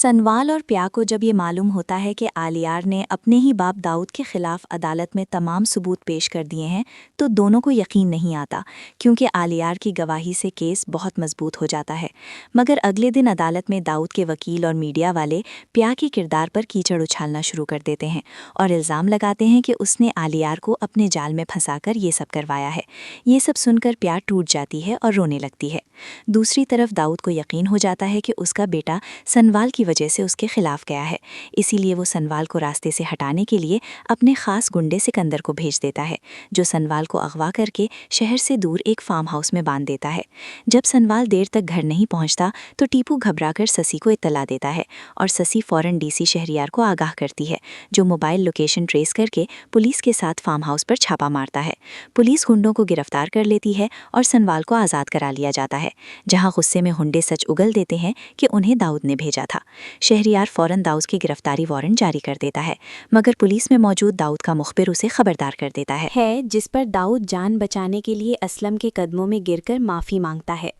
سنوال اور پیا کو جب یہ معلوم ہوتا ہے کہ آلیار نے اپنے ہی باپ داؤد کے خلاف عدالت میں تمام ثبوت پیش کر دیے ہیں تو دونوں کو یقین نہیں آتا، کیونکہ آلیار کی گواہی سے کیس بہت مضبوط ہو جاتا ہے۔ مگر اگلے دن عدالت میں داؤد کے وکیل اور میڈیا والے پیا کے کردار پر کیچڑ اچھالنا شروع کر دیتے ہیں اور الزام لگاتے ہیں کہ اس نے آلیار کو اپنے جال میں پھنسا کر یہ سب کروایا ہے۔ یہ سب سن کر پیا ٹوٹ جاتی ہے اور رونے لگتی ہے۔ دوسری طرف داؤد کو یقین ہو جاتا ہے کہ اس کا بیٹا سنوال کی وجہ سے اس کے خلاف گیا ہے، اسی لیے وہ سنوال کو راستے سے ہٹانے کے لیے اپنے خاص گنڈے سکندر کو بھیج دیتا ہے، جو سنوال کو اغوا کر کے شہر سے دور ایک فارم ہاؤس میں باندھ دیتا ہے۔ جب سنوال دیر تک گھر نہیں پہنچتا تو ٹیپو گھبرا کر سسی کو اطلاع دیتا ہے اور سسی فوراً ڈی سی شہریار کو آگاہ کرتی ہے، جو موبائل لوکیشن ٹریس کر کے پولیس کے ساتھ فارم ہاؤس پر چھاپا مارتا ہے۔ پولیس گنڈوں کو گرفتار کر لیتی ہے اور سنوال کو آزاد کرا لیا جاتا ہے، جہاں غصے میں ہنڈے سچ اگل دیتے ہیں کہ انہیں داؤد نے بھیجا تھا۔ شہریار فوراً داؤد کی گرفتاری وارنٹ جاری کر دیتا ہے، مگر پولیس میں موجود داؤد کا مخبر اسے خبردار کر دیتا ہے، جس پر داؤد جان بچانے کے لیے اسلم کے قدموں میں گر کر معافی مانگتا ہے،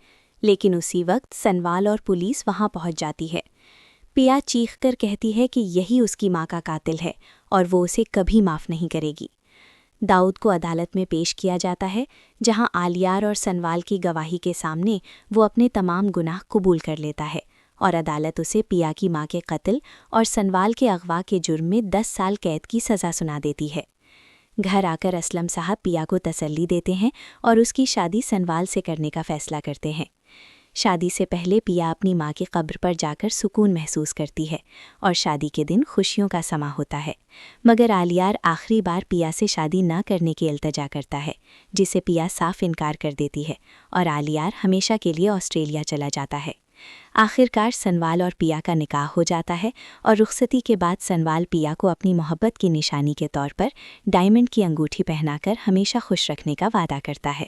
لیکن اسی وقت سنوال اور پولیس وہاں پہنچ جاتی ہے۔ پیا چیخ کر کہتی ہے کہ یہی اس کی ماں کا قاتل ہے اور وہ اسے کبھی معاف نہیں کرے گی۔ داؤد کو عدالت میں پیش کیا جاتا ہے، جہاں آلیار اور سنوال کی گواہی کے سامنے وہ اپنے تمام گناہ قبول کر لیتا ہے اور عدالت اسے پیا کی ماں کے قتل اور سنوال کے اغوا کے جرم میں 10 سال قید کی سزا سنا دیتی ہے۔ گھر آ کر اسلم صاحب پیا کو تسلی دیتے ہیں اور اس کی شادی سنوال سے کرنے کا فیصلہ کرتے ہیں۔ شادی سے پہلے پیا اپنی ماں کی قبر پر جا کر سکون محسوس کرتی ہے اور شادی کے دن خوشیوں کا سما ہوتا ہے، مگر آلیار آخری بار پیا سے شادی نہ کرنے کی التجا کرتا ہے، جسے پیا صاف انکار کر دیتی ہے اور آلیار ہمیشہ کے لیے آسٹریلیا چلا جاتا ہے۔ آخرکار سنوال اور پیا کا نکاح ہو جاتا ہے اور رخصتی کے بعد سنوال پیا کو اپنی محبت کی نشانی کے طور پر ڈائمنڈ کی انگوٹھی پہنا کر ہمیشہ خوش رکھنے کا وعدہ کرتا ہے۔